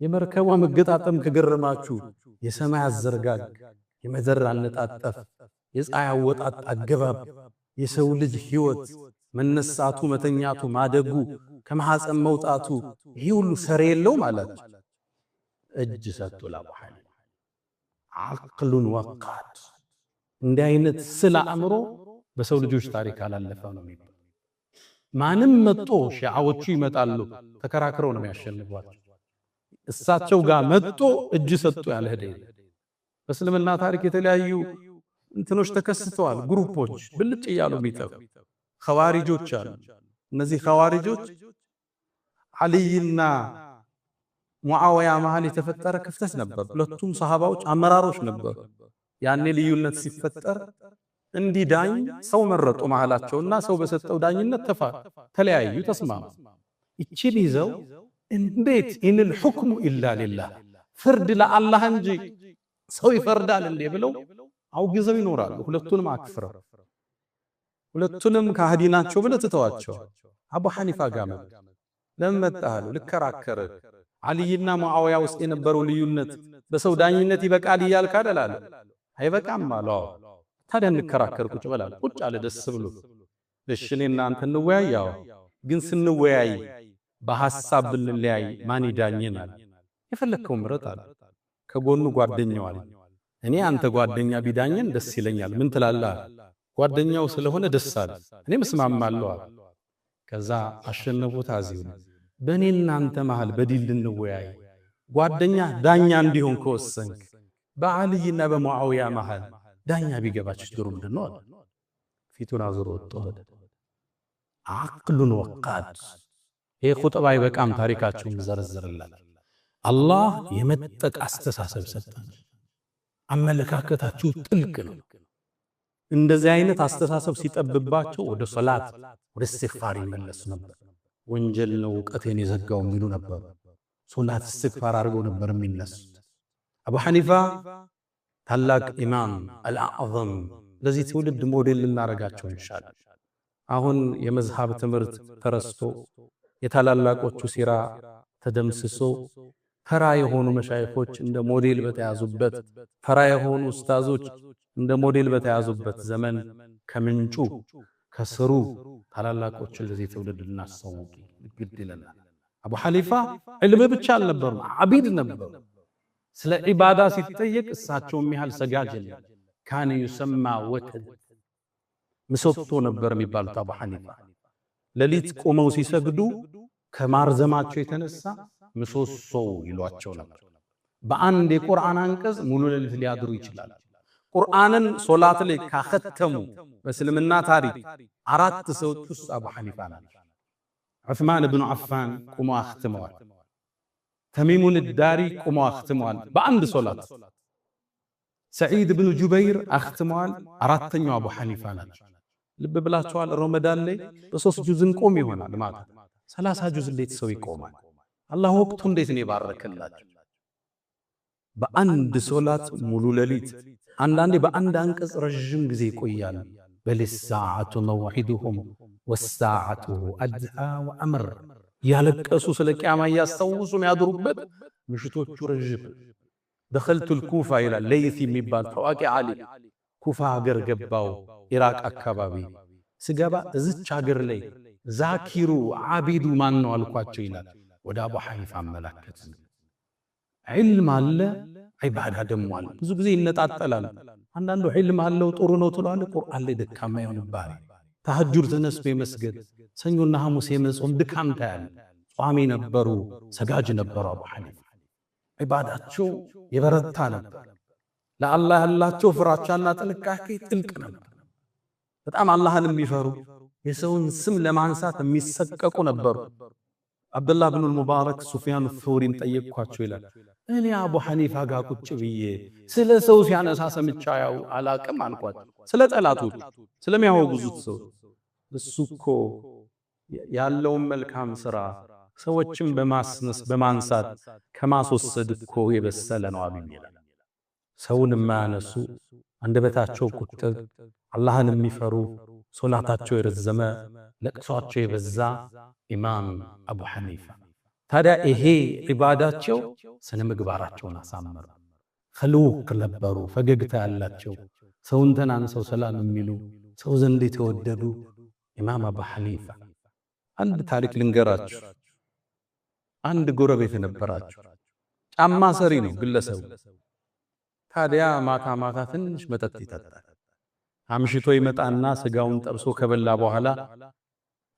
የመርከቧ መገጣጠም ከገረማችሁ የሰማይ አዘርጋግ፣ የመዘር አነጣጠፍ፣ የፀሐይ አወጣጥ አገባብ፣ የሰው ልጅ ህይወት መነሳቱ፣ መተኛቱ፣ ማደጉ፣ ከማህፀን መውጣቱ ይሄ ሁሉ ሰር የለው ማለት ነው። እጅ ሰጡ ለአቡ ሐኒፋ። አቅሉን ወቃድ እንዲህ አይነት ስለ አእምሮ በሰው ልጆች ታሪክ አላለፈ ነው የሚባለው። ማንም መጥቶ ሺዓዎቹ ይመጣሉ ተከራክረው ነው የሚያሸንፏቸው። እሳቸው ጋር መጥቶ እጅ ሰጡ ያለ ሄደ። በእስልምና ታሪክ የተለያዩ እንትኖች ተከስተዋል። ግሩፖች ብልጭ እያሉ የሚጠፉ ኸዋሪጆች አሉ። እነዚህ ኸዋሪጆች አልይና ሙዓዊያ መሃል የተፈጠረ ክፍተት ነበር። ሁለቱም ሰሃባዎች አመራሮች ነበሩ። ያኔ ልዩነት ሲፈጠር እንዲዳኝ ሰው መረጡ መሃላቸውና ሰው በሰጠው ዳኝነት ተለያዩ፣ ተስማሙ። እቺን ይዘው እንዴት ኢንል ሁክሙ ኢላ ሊላህ ፍርድ ለአላህ እንጂ ሰው ይፈርዳል እንዴ ብለው አውግዘው ይኖራሉ። ሁለቱንም አክፍረው ሁለቱንም ከሃዲናቸው ብለው ተተዋቸው። አቡ ሐኒፋ ጋር መጣ። ለምን መጣህ? ልከራከር አልይና ሙዓዊያ ውስጥ የነበረው ልዩነት በሰው ዳኝነት ይበቃል እያልክ አይደል አለ። አይበቃም አለው። ታዲያ እንከራከር ቁጭ በላል። ቁጭ አለ ደስ ብሎ። እሺ እኔ እናንተ እንወያያው፣ ግን ስንወያይ በሐሳብ ብንለያይ ማን ይዳኘናል? የፈለከው ምረጥ አለ። ከጎኑ ጓደኛው አለ። እኔ አንተ ጓደኛ ቢዳኘን ደስ ይለኛል፣ ምን ትላለህ? ጓደኛው ስለሆነ ደስ አለ። እኔ መስማማለሁ አለ። ከዛ አሸነፉት። አዚው በእኔና አንተ መሃል በዲል ልንወያይ ጓደኛ ዳኛ እንዲሆን ከወሰንክ በአልይና በሙዓዊያ መሃል ዳኛ ቢገባ ችግሩ ምንድነው? ፊቱን አዙሮ ወጥቶ አቅሉን ወቃድ። ይሄ ኹጥባ ይበቃም፣ ታሪካቸውን ዘርዝርላል። አላህ የመጠቅ አስተሳሰብ ሰጠን። አመለካከታችሁ ጥልቅ ነው። እንደዚህ አይነት አስተሳሰብ ሲጠብባቸው ወደ ሶላት ወደ ኢስቲግፋር ይመለሱ ነበር። ወንጀል ነው ዕውቀቴን የዘጋው የሚሉ ነበር። ሶላት ኢስቲግፋር አድርገው ነበር የሚነሱት። አቡ ሐኒፋ ታላቅ ኢማም አልአዕዘም፣ ለዚህ ትውልድ ሞዴል ልናረጋቸው እንሻለን። አሁን የመዝሃብ ትምህርት ተረስቶ የታላላቆቹ ሲራ ተደምስሶ ተራ የሆኑ መሻይኾች እንደ ሞዴል በተያዙበት፣ ተራ የሆኑ ኡስታዞች እንደ ሞዴል በተያዙበት ዘመን ከምንጩ ከስሩ ታላላቆችን ለዚህ ትውልድ ልናስተዋውቅ ግድ ይለናል። አቡ ሐኒፋ ዕልም ብቻ አልነበሩም፣ ዓቢድ ነበሩ። ስለ ዒባዳ ሲጠየቅ እሳቸውም ያህል ሰጋጅ የለም። ካነ ዩሰማ ወተድ፣ ምሰሶ ነበር የሚባሉት አቡ ሐኒፋ። ሌሊት ቆመው ሲሰግዱ ከማርዘማቸው የተነሳ ምሰሶው ይሏቸው ነበር። በአንድ የቁርአን አንቀጽ ሙሉ ሌሊት ሊያድሩ ይችላል። ቁርአንን ሶላት ላይ ካختሙ በእስልምና ታሪክ 4 ሰዎች ውስጥ አቡ ሐኒፋ ናቸው። ዑስማን ብኑ አፋን ቆመው አختመዋል። ተሚሙን ዳሪ ቆመው አختመዋል በአንድ ሶላት። ሰዒድ ብኑ ጁበይር አختመዋል። 4ኛው አቡ ሐኒፋ ናቸው። ልብ ብላችኋል። ረመዳን ላይ በ3 ጁዝ እንቆም ይሆናል ማለት 30 ጁዝ እንዴት ሰው ይቆማል? አላህ ወቅቱ እንዴት ነው የባረከላቸው? በአንድ ሶላት ሙሉ ሌሊት፣ አንዳንዴ በአንድ አንቀጽ ረጅም ጊዜ ይቆያል። በልሳዓቱ መውዒዱሁም ወሳዓቱ አድሃ ወአምር፣ ያለቀሱ ስለ ቂያማ ያስተውሱ የሚያድሩበት ምሽቶቹ ረጅም። ደኸልቱል ኩፋ ይላል ለይሲ የሚባል ታዋቂ ዓሊም፣ ኩፋ ሀገር ገባው ኢራቅ አካባቢ ስገባ እዚች ሀገር ላይ ዛኪሩ ዓቢዱ ማን ነው አልኳቸው ይላል። ወደ አቡ ሐኒፋ አመላከት። ዒልም አለ፣ ዒባዳ ደሞ አለ። ብዙ ጊዜ ይነጣጠላል። አንዳንዱ ዒልም አለው ጥሩ ነው ትላለህ፣ ቁርአን ላይ ደካማ ይሆንብሃል። ተሐጁድ ተነስቶ የመስገድ ሰኞና ሐሙስ የመጾም ድካም ታያለህ። ጿሚ ነበሩ፣ ሰጋጅ ነበሩ። አቡ ሐኒፋ ዒባዳቸው የበረታ ነበር። ለአላህ ያላቸው ፍራቻና ጥንቃቄ ጥልቅ ነበር። በጣም አላህን የሚፈሩ፣ የሰውን ስም ለማንሳት የሚሰቀቁ ነበሩ። አብዱላህ ብኑ ሙባረክ ሱፊያን ثورين ጠየቅኳቸው ይላል። እኔ አቡ ሐኒፋ ጋር ቁጭ ብዬ ስለ ሰው ሲያነሳ ሰምቻ ያው አላቅም አልኳቸው። ስለ ጠላቶች ስለሚያወግዙት ሰው እሱ እኮ ያለውን መልካም ስራ ሰዎችን በማንሳት ከማስወሰድ እኮ የበሰለ ነው አብይ ይላል። ሰውን የማያነሱ አንደበታቸው ቁጥብ፣ አላህን የሚፈሩ፣ ሶላታቸው የረዘመ፣ ለቅሷቸው የበዛ ኢማም አቡ ሐኒፋ። ታዲያ ይሄ ዒባዳቸው ስነ ምግባራቸውን አሳመሩ። ኸሉቅ ነበሩ፣ ፈገግታ ያላቸው፣ ሰውን ተናንሰው ሰላም የሚሉ፣ ሰው ዘንድ የተወደዱ ኢማም አቡ ሐኒፋ። አንድ ታሪክ ልንገራችሁ። አንድ ጎረቤት ነበራቸው። ጫማ ሰሪ ነው ግለሰቡ። ታዲያ ማታ ማታ ትንሽ መጠጥ ይጠጣል። አምሽቶ ይመጣና ስጋውን ጠብሶ ከበላ በኋላ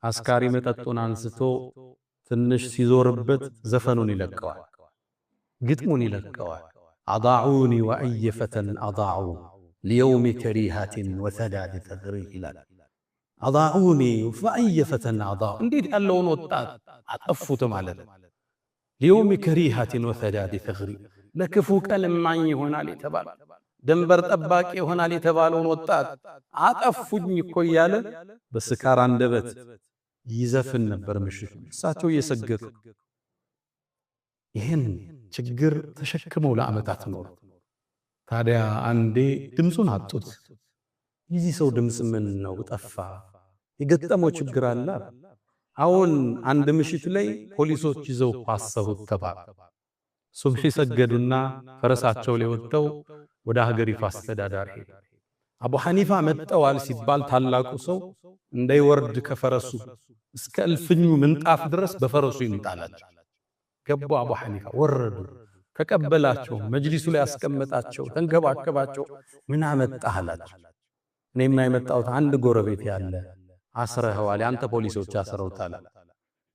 አስካሪ መጠጡን አንስቶ ትንሽ ሲዞርበት ዘፈኑን ይለቀዋል፣ ግጥሙን ይለቀዋል። አضعوني وأي فتى أضاعوا ليوم كريهة وثداد تغريه ይላል። أضاعوني وأي فتى أضاعوا እንዴት ያለውን ወጣት አጠፉት ማለት ነው። ليوم كريهة وثداد تغريه ለክፉ ቀን ማኝ ይሆናል የተባለ ደንበር ጠባቂ ይሆናል የተባለውን ወጣት አጠፉኝ እኮ እያለ በስካር አንደበት ይዘፍን ነበር ምሽት። እሳቸው እየሰገዱ ይህን ችግር ተሸክመው ለዓመታት ኖሩ። ታዲያ አንዴ ድምፁን አጡት። የዚህ ሰው ድምፅ ምን ነው ጠፋ? የገጠመው ችግር አለ። አሁን አንድ ምሽት ላይ ፖሊሶች ይዘው አሰሩት ተባለ። ሱብሒ ሰገዱና ፈረሳቸው ላይ ወጥተው ወደ ሀገሪቱ አስተዳዳሪ ሄዱ። አቡ ሐኒፋ መጠዋል ሲባል ታላቁ ሰው እንዳይወርድ ከፈረሱ እስከ እልፍኙ ምንጣፍ ድረስ በፈረሱ ይንጣላቸው። ገቡ። አቡ ሐኒፋ ወረዱ፣ ተቀበላቸው፣ መጅሊሱ ላይ ያስቀመጣቸው፣ ተንከባከባቸው። ምን አመጣህ አላቸው። እኔማ የመጣሁት አንድ ጎረቤት ያለ አስረኸዋል፣ ያንተ ፖሊሶች አስረውታል።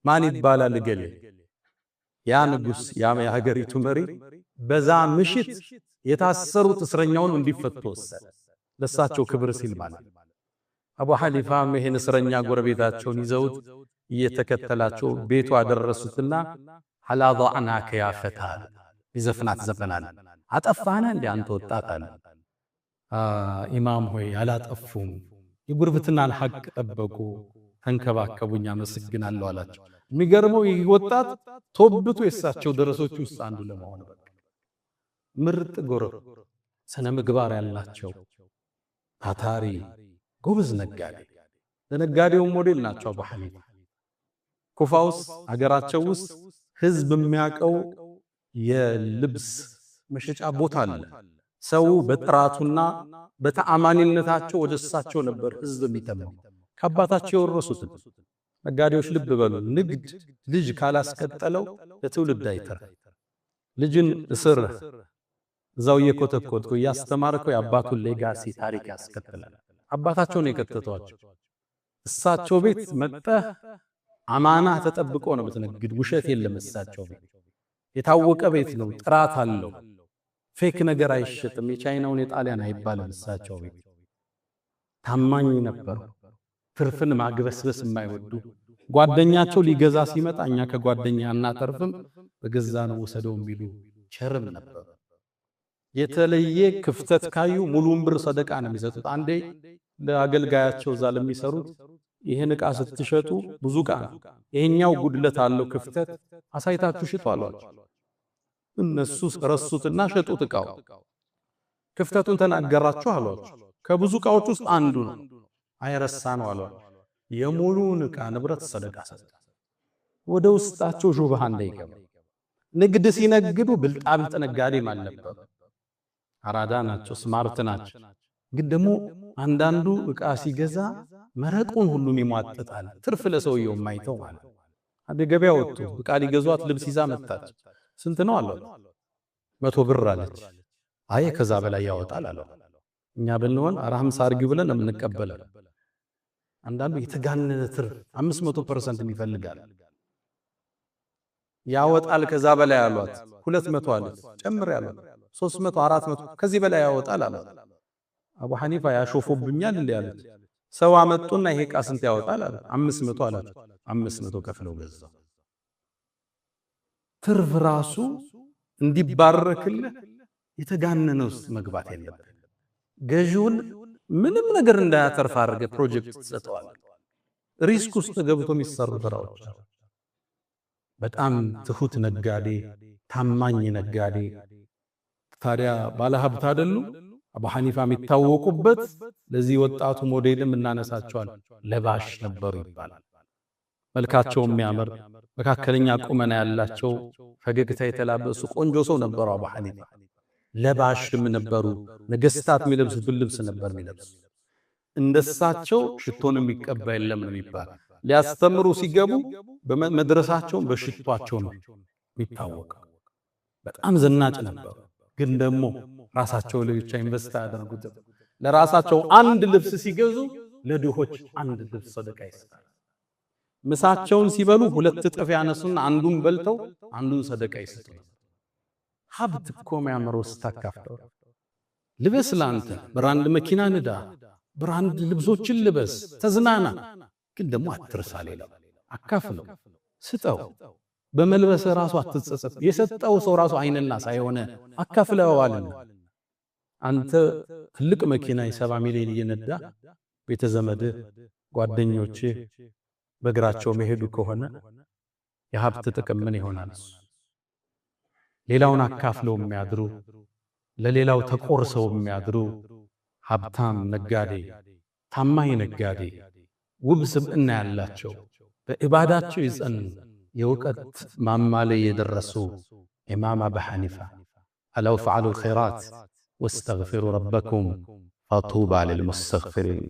ማን ይባላል ገሌ ያ ንጉስ ያ የሀገሪቱ መሪ በዛ ምሽት የታሰሩት እስረኛውን እንዲፈቱ ወሰነ ለሳቸው ክብር ሲል ማለት አቡ ሐኒፋም ይሄን እስረኛ ጎረቤታቸውን ይዘውት እየተከተላቸው ቤቱ አደረሱትና ሐላ ضعناك يا فتى ይዘፍናት ዘፈናል አጠፋና እንደ አንተ ወጣት አለ ኢማም ሆይ አላጠፉም የጉርብትናን ሐቅ ጠበቁ ተንከባከቡኛ መስግናለሁ አላቸው የሚገርመው ይህ ወጣት ቶብቱ የሳቸው ደረሶች ውስጥ አንዱ ለመሆን በቃ ምርጥ ጎረብ ስነ ምግባር ያላቸው ታታሪ ጎበዝ ነጋዴ ለነጋዴው ሞዴል ናቸው አቡ ሐኒፋ ኩፋ ውስጥ አገራቸው ውስጥ ህዝብ የሚያቀው የልብስ መሸጫ ቦታ አለ ሰው በጥራቱና በተአማኒነታቸው ወደ እሳቸው ነበር ህዝብ የሚተመው ከአባታቸው የወረሱት ነጋዴዎች ልብ በሉ ንግድ ልጅ ካላስቀጠለው ለትውልድ አይተር ልጅን እስር እዛው የኮተኮትኩ ያስተማርከው የአባቱን ሌጋሲ ታሪክ ያስቀጥላል አባታቸው ነው የከተቷቸው እሳቸው ቤት መጣህ አማና ተጠብቆ ነው በትነግድ ውሸት የለም እሳቸው ቤት የታወቀ ቤት ነው ጥራት አለው ፌክ ነገር አይሸጥም የቻይናውን የጣሊያን አይባልም እሳቸው ቤት ታማኝ ነበር ትርፍን ማግበስበስ የማይወዱ ጓደኛቸው ሊገዛ ሲመጣኛ ከጓደኛ እናተርፍም በገዛ ነው ወሰደው ቢሉ ቸርም ነበር የተለየ ክፍተት ካዩ ሙሉን ብር ሰደቃ ነው የሚሰጡት አንዴ ለአገልጋያቸው ዛለ የሚሰሩት ይሄን ዕቃ ስትሸጡ ብዙ ዕቃ ይሄኛው ጉድለት አለው ክፍተት አሳይታችሁ ሽጡ አሏቸው እነሱ ረሱትና ሸጡት ዕቃው ክፍተቱን ተናገራችሁ አሏቸው ከብዙ ዕቃዎች ውስጥ አንዱ ነው አይረሳ ነው አሏቸው የሙሉን ዕቃ ንብረት ሰደቃ ሰጠ ወደ ውስጣቸው ሹብሃ እንዳይገባ ንግድ ሲነግዱ ብልጣብልጥ ነጋዴ ማለበት አራዳ ናቸው ስማርት ናቸው ግን ደግሞ አንዳንዱ ዕቃ ሲገዛ መረቁን ሁሉም ይሟጥጣል ትርፍ ለሰውየው የማይተው ማለት አንደ ገበያ ወጥቶ ዕቃ ሊገዟት ልብስ ይዛ መጣች ስንት ነው አለው 100 ብር አለች አይ ከዛ በላይ ያወጣል አለው እኛ ብንሆን 50 አርጊው ብለን እንቀበለው አንዳንዱ የተጋነነ ትርፍ 500% ይፈልጋል ያወጣል ከዛ በላይ አሏት 200 አለች ጨምር ያለው 300 400 ከዚህ በላይ ያወጣል አለ አቡ ሐኒፋ ያሾፉብኛል እንዴ አለች ሰው አመጡና ይሄ ዕቃ ስንት ያወጣል አለ 500 አላቸው 500 ከፍለው ገዛው ትርፍ ራሱ እንዲባረክልህ የተጋነነ ውስጥ መግባት የለበት ገዢውን ምንም ነገር እንዳያተርፍ አድርገ ፕሮጀክት ተሰጥቷል ሪስክ ውስጥ ገብቶ የሚሰሩ ስራዎች በጣም ትሁት ነጋዴ ታማኝ ነጋዴ ታዲያ ባለሀብት አይደሉ አቡ ሐኒፋ የሚታወቁበት ለዚህ ወጣቱ ሞዴልም እናነሳቸዋል ለባሽ ነበሩ ይባላል መልካቸው የሚያምር መካከለኛ ቁመና ያላቸው ፈገግታ የተላበሱ ቆንጆ ሰው ነበሩ አቡ ሐኒፋ ለባሽም ነበሩ ነገስታት የሚለብሱት ልብስ ነበር የሚለብሱ እንደሳቸው ሽቶን የሚቀበል የለም ነው ይባላል ሊያስተምሩ ሲገቡ በመድረሳቸው በሽቷቸው ነው የሚታወቀው በጣም ዘናጭ ነበሩ ግን ደግሞ ራሳቸው ለብቻ ኢንቨስት ያደርጉት ለራሳቸው አንድ ልብስ ሲገዙ ለድሆች አንድ ልብስ ሰደቃ ይሰጣል ምሳቸውን ሲበሉ ሁለት እጥፍ ያነሱና አንዱን በልተው አንዱን ሰደቃ ይሰጣሉ ሀብት እኮ ማያምረው ስታካፍለው ልበስ ላንተ ብራንድ መኪና ንዳ ብራንድ ልብሶችን ልበስ ተዝናና ግን ደግሞ አትርሳ ሌላ አካፍለው ስጠው በመልበስ ራሱ አትጸጸት የሰጠው ሰው ራሱ አይንና ሳይሆነ አካፍለዋል አንተ ትልቅ መኪና የ7 ሚሊዮን እየነዳ ቤተዘመድ ጓደኞች በእግራቸው መሄዱ ከሆነ የሀብት ጥቅም ምን ይሆናል ሌላውን አካፍለው የሚያድሩ ለሌላው ተቆርሰው የሚያድሩ ሀብታም ነጋዴ ታማኝ ነጋዴ ውብ ስብዕና ያላቸው በኢባዳቸው ይጸኑ የውቀት ማማለ የደረሱ ኢማም አቡ ሐኒፋ አላው ፈዓሉ الخيرات واستغفروا ربكم فطوبى للمستغفرين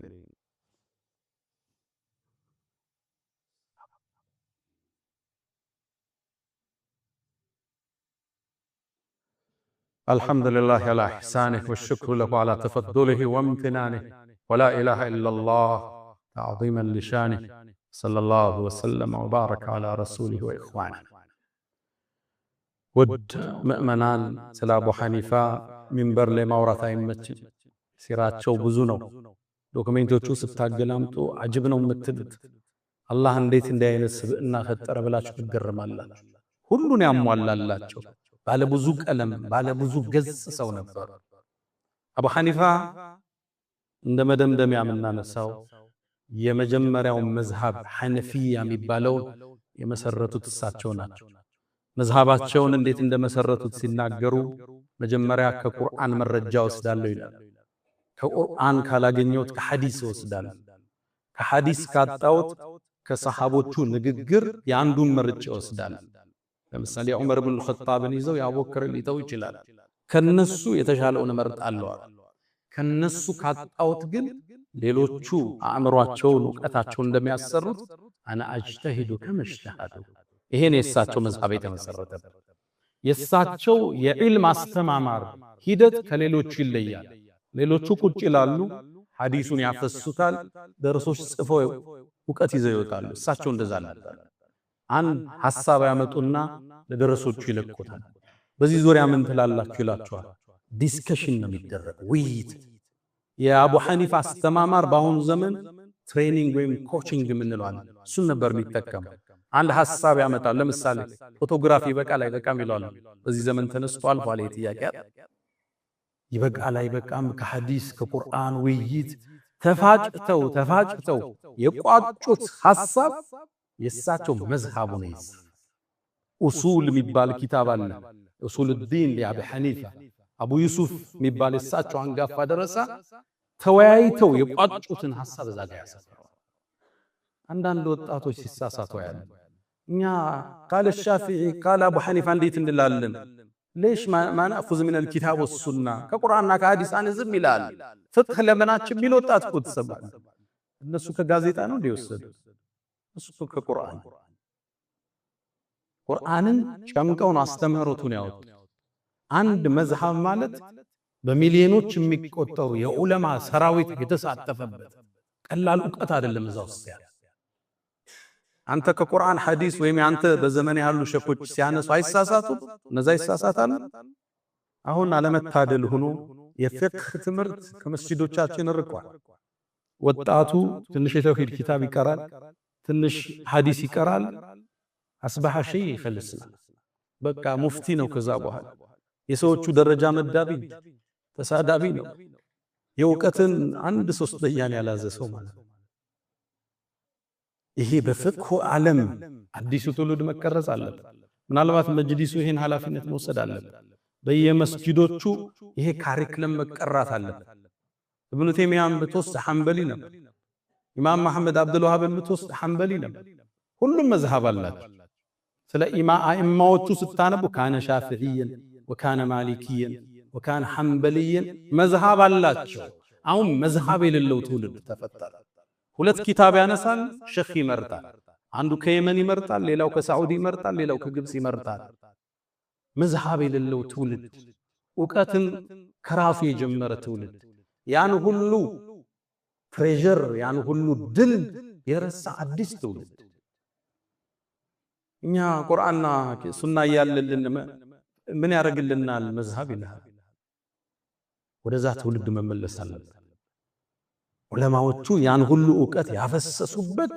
الحمد لله على إحسانه والشكر له على تفضله وامتنانه ولا إله إلا الله تعظيما لشانه ሰለላሁ ወሰለም ወባረከ ዐላ ረሱሊሂ ወኢኽዋኒ። ውድ ምእመናን፣ ስለ አቡ ሐኒፋ ሚንበር ላይ ማውራት አይመችም። ሲራቸው ብዙ ነው። ዶክሜንቶቹ ስታገላምጡ አጅብ ነው የምትሉት። አላህ እንዴት እንዲህ አይነት ስብዕና ፈጠረ ብላችሁ ትገረማላችሁ። ሁሉን ያሟላላቸው ባለ ብዙ ቀለም ባለ ብዙ ገጽ ሰው ነበሩ። አቡ ሐኒፋ እንደ መደምደሚያ የምናነሳው የመጀመሪያው መዝሃብ ሐነፊያ የሚባለው የመሰረቱት እሳቸው ናቸው። መዝሃባቸውን እንዴት እንደመሰረቱት ሲናገሩ መጀመሪያ ከቁርአን መረጃ ወስዳለሁ ይላል። ከቁርአን ካላገኘሁት ከሐዲስ ወስዳለሁ፣ ከሐዲስ ካጣሁት ከሰሃቦቹ ንግግር የአንዱን መርጬ ወስዳለሁ። ለምሳሌ ዑመር ኢብኑ ኸጣብን ይዘው የአቡበክርን ሊተው ይችላል። ከነሱ የተሻለውን እመርጣለሁ። ከነሱ ካጣሁት ግን ሌሎቹ አእምሯቸውን ዕውቀታቸውን እንደሚያሰሩት አና አጅተሂዱ ከመጅተሃዱ። ይሄን የእሳቸው መዝሃብ የተመሰረተበት የእሳቸው የዕልም አስተማማር ሂደት ከሌሎቹ ይለያል። ሌሎቹ ቁጭ ይላሉ፣ ሐዲሱን ያፈሱታል፣ ደርሶች ጽፈው ዕውቀት ይዘው ይወጣሉ። እሳቸው እንደዛ ነበር። አንድ ሐሳብ ያመጡና ለደረሶቹ ይለቁታል። በዚህ ዙሪያ ምን ትላላችሁ ይላችኋል። ዲስከሽን ነው የሚደረገው፣ ውይይት። የአቡ ሐኒፋ አስተማማር በአሁኑ ዘመን ትሬኒንግ ወይም ኮቺንግ የምንለው አለ። እሱን ነበር የሚጠቀመው። አንድ ሐሳብ ያመጣል። ለምሳሌ ፎቶግራፊ ይበቃል አይበቃም ይላሉ። በዚህ ዘመን ተነስቶ አልፏል የጥያቄ ይበቃል አይበቃም። ከሐዲስ ከቁርአን ውይይት ተፋጭተው የቋጩት ሐሳብ የእሳቸው መዝሃቡ ነው። ኡሱል የሚባል ኪታብ አለ። ኡሱል ዲን ለአቡ ሐኒፋ አቡ ዩሱፍ የሚባል የእሳቸው አንጋፋ ደረሳ ተወያይተው የቋጩትን ሐሳብ እዛ ጋር ያሰፈሩ። አንዳንድ ወጣቶች ሲሳሳቱ ያለ እኛ ቃለ ሻፊዒ ቃለ አቡ ሐኒፋ እንዴት እንላለን? ليش ما نأخذ من الكتاب والسنة كقرآننا كحديث عن زم ይላል። ፍቅህ ለምናችን ቢል ወጣት እኮ ተሰማል። እነሱ ከጋዜጣ ነው እንዲወሰዱ፣ እሱ ከቁርአን ቁርአንን ጨምቀውን አስተምህሮቱን ያወጡ። አንድ መዝሃብ ማለት በሚሊዮኖች የሚቆጠሩ የዑለማ ሰራዊት የተሳተፈበት ቀላል ዕውቀት አይደለም። እዛው ሲያል አንተ ከቁርአን ሐዲስ ወይም አንተ በዘመን ያሉ ሸኾች ሲያነሱ አይሳሳቱ፣ እነዛ ይሳሳታሉ። አሁን አለመታደል ሆኖ የፍቅህ ትምህርት ከመስጂዶቻችን ርቋል። ወጣቱ ትንሽ የተውሂድ ኪታብ ይቀራል፣ ትንሽ ሐዲስ ይቀራል። አስባህ ሸይ ይፈልስና በቃ ሙፍቲ ነው። ከዛ በኋላ የሰዎቹ ደረጃ መዳቢ ተሳዳቢ ነው። የዕውቀትን አንድ ሶስተኛን ያላዘ ሰው ማለት ነው። ይሄ በፍቅሁ ዓለም አዲሱ ትውልድ መቀረጽ አለበት። ምናልባት መጅሊሱ ይሄን ኃላፊነት መውሰድ አለበት። በየመስጂዶቹ ይሄ ካሪክለም መቀራት አለበት። ኢብኑ ተይሚያን ብትወስድ ሐንበሊ ነበር። ኢማም መሐመድ አብዱል ወሃብን ብትወስድ ሐንበሊ ነበር። ሁሉም መዝሃብ አላቸው። ስለ አኢማዎቹ ስታነቡ ካነ ሻፊዒየን ወካነ ማሊኪየን ወካነ ሐንበሊየን መዝሃብ አላቸው። አሁን መዝሃብ የሌለው ትውልድ ተፈጠረ። ሁለት ኪታብ ያነሳል፣ ሸኽ ይመርጣል። አንዱ ከየመን ይመርጣል፣ ሌላው ከሳዑዲ ይመርጣል፣ ሌላው ከግብጽ ይመርጣል። መዝሃብ የሌለው ትውልድ፣ ዕውቀትን ከራሱ የጀመረ ትውልድ፣ ያን ሁሉ ፕሬዠር ያን ሁሉ ድል የረሳ አዲስ ትውልድ። እኛ ቁርአንና ሱና ያለልን ምን ያደርግልናል? መዝሃብ ይላል። ወደዛ ትውልድ መመለስ አለበት። ዑለማዎቹ ያን ሁሉ ዕውቀት ያፈሰሱበት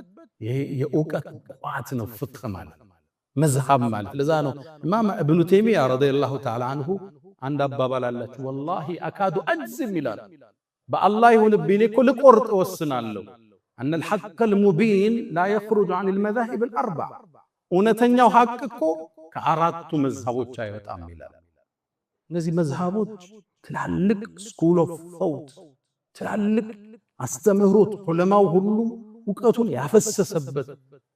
የዕውቀት ቋት ነው ፍቅህ ማለት መዝሃብ ማለት። ለዛ ነው ኢማም ኢብኑ ተይሚያ ረዲየላሁ ተዓላ አንሁ አንድ አባባል አላችሁ፣ ወላሂ አካዱ አጅዝም ይላል። በአላህ ይሁንብኝ እኮ ልቆርጥ ወስናለሁ። አነ الحق المبين لا يخرج عن المذاهب الاربع እውነተኛው ሐቅ እኮ ከአራቱ መዝሃቦች አይወጣም ይላል። እነዚህ መዝሃቦች ትላልቅ ስኩል ኦፍ ቶት ትላልቅ አስተምህሮት ዑለማው ሁሉ ዕውቀቱን ያፈሰሰበት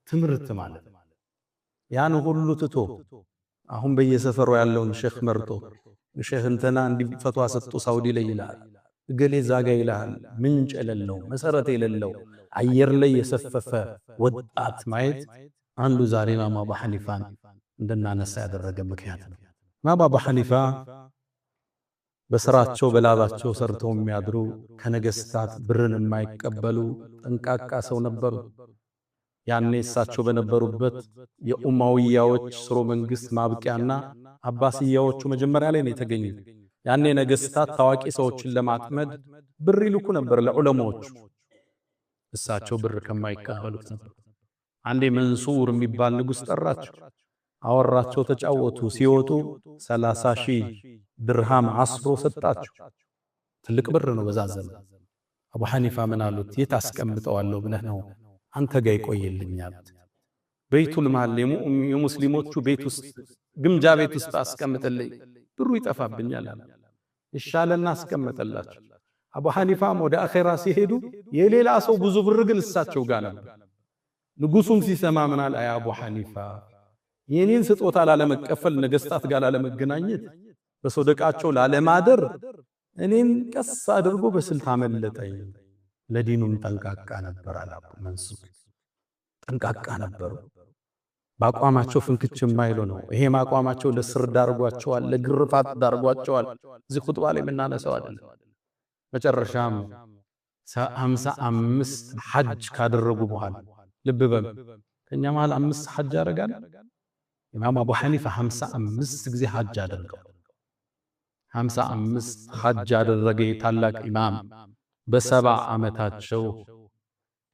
ትምህርት ማለት ነው። ያን ሁሉ ትቶ አሁን በየሰፈሩ ያለውን ሼኽ መርጦ ሼኽ እንተና እንዲፈቷ ሰጡ ሳውዲ ላይ ይላል፣ እገሌ ዛጋ ይላል። ምንጭ የሌለው መሰረት የሌለው አየር ላይ የሰፈፈ ወጣት ማየት አንዱ ዛሬ ኢማም አቡ ሐኒፋን እንደናነሳ ያደረገ ምክንያት ነው። ኢማም አቡ ሐኒፋ በስራቸው በላባቸው ሰርተው የሚያድሩ ከነገስታት ብርን የማይቀበሉ ጠንቃቃ ሰው ነበሩ። ያኔ እሳቸው በነበሩበት የኡማውያዎች ስሮ መንግስት ማብቂያና አባስያዎቹ መጀመሪያ ላይ ነው የተገኙት። ያኔ ነገስታት ታዋቂ ሰዎችን ለማጥመድ ብር ይልኩ ነበር ለዑለማዎቹ። እሳቸው ብር ከማይቀበሉት ነበር። አንዴ መንሱር የሚባል ንጉስ ጠራቸው፣ አወራቸው፣ ተጫወቱ። ሲወጡ 30,000 ድርሃም አስሮ ሰጣቸው። ትልቅ ብር ነው በዛ ዘመን። አቡ ሐኒፋ ምን አሉት? የት አስቀምጠዋለሁ ብለህ ነው? አንተ ጋር ይቆይልኛል። በይቱል ማል የሙስሊሞቹ ቤት ውስጥ ግምጃ ቤት ውስጥ አስቀምጥልኝ፣ ብሩ ይጠፋብኛል አለ። ይሻለና አስቀመጠላቸው። አቡ ሐኒፋም ወደ አኺራ ሲሄዱ የሌላ ሰው ብዙ ብር ግን እሳቸው ጋር ነበር። ንጉሱም ሲሰማ ምን አለ? አይ አቡ ሐኒፋ የኔን ስጦታ ላለመቀፈል ነገስታት ጋር ላለመገናኘት በሶደቃቸው ላለማደር እኔን ቀስ አድርጎ በስልት አመለጠኝ። ለዲኑም ጠንቃቃ ነበር አለ አቡ መንሱር። ጠንቃቃ ነበሩ። በአቋማቸው ፍንክች የማይሉ ነው። ይሄም አቋማቸው ለስር ዳርጓቸዋል፣ ለግርፋት ዳርጓቸዋል። እዚህ ኹጥባ ላይ የምናነሳው አይደለም። መጨረሻም 55 ሐጅ ካደረጉ በኋላ ልብ በል ከኛ መሃል 5 ሐጅ ያደርጋል። ኢማም አቡ ሐኒፋ 55 ጊዜ ሐጅ አደረገው። 55 ሐጅ ያደረገ ታላቅ ኢማም በ70 ዓመታቸው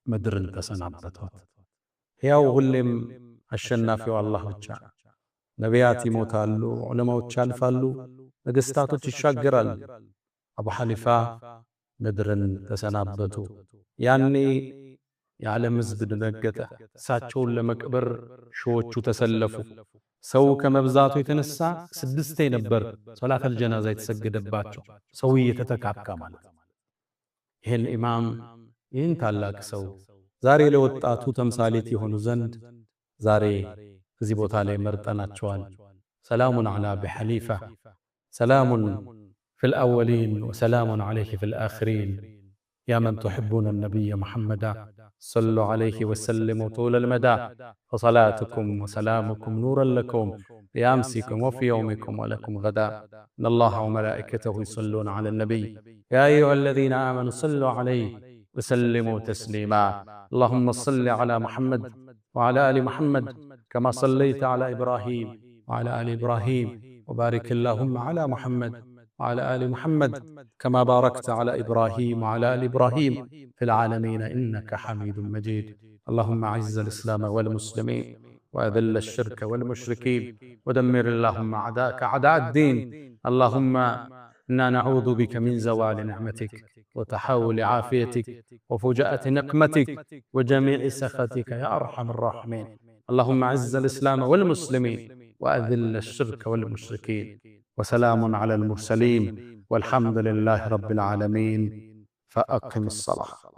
ምድርን ተሰናበቷት። ያው ሁሌም አሸናፊው አላህ ብቻ። ነቢያት ይሞታሉ፣ ዑለማዎች ያልፋሉ፣ ነገስታቶች ይሻገራሉ። አቡ ሐኒፋ ምድርን ተሰናበቱ። ያኔ የዓለም ሕዝብ ደነገጠ። እሳቸውን ለመቅበር ሺዎቹ ተሰለፉ። ሰው ከመብዛቱ የተነሳ 6 ነበር ሶላተል ጀናዛ የተሰገደባቸው። ሰው እየተተካካ ማለት ነው። ይህን ኢማም ይህን ታላቅ ሰው ዛሬ ለወጣቱ ተምሳሌት የሆኑ ዘንድ ዛሬ እዚህ ቦታ ላይ መርጠናቸዋል። ሰላሙን ዐላ አቢ ሐኒፋ፣ ሰላሙን ፊል አወሊን ወሰላሙን ዐለይሂ ፊል አኺሪን። ያ መን ቱሒቡነ ነቢየ ሙሐመዳ ሰሉ ዐለይሂ ወሰሊሙ ጡለል መዳ ወሰላቱኩም ወሰላሙኩም ኑረን ለኩም ቢአምሲኩም ወፊ የውሚኩም ወለኩም ገዳ። ኢነላሀ ወመላኢከተሁ ዩሰሉነ ዐለ ነቢይ ያ አዩሃ አለዚነ አመኑ ሰሉ ዐለይሂ ወሰሊሙ ተስሊማ። አላሁመ ሰሊ ዐላ ሙሐመድ وعلى آل محمد كما صليت على إبراهيم وعلى آل إبراهيم وبارك اللهم على محمد وعلى آل محمد كما باركت على إبراهيم وعلى آل إبراهيم في العالمين إنك حميد مجيد. اللهم أعز الإسلام والمسلمين وأذل الشرك والمشركين ودمر اللهم أعداءك أعداء الدين. اللهم إنا نعوذ بك من زوال نعمتك وتحول عافيتك وفجاءة نقمتك وجميع سخطك يا أرحم الراحمين. اللهم أعز الإسلام والمسلمين وأذل الشرك والمشركين. وسلام على المرسلين والحمد لله رب العالمين. فأقم الصلاة.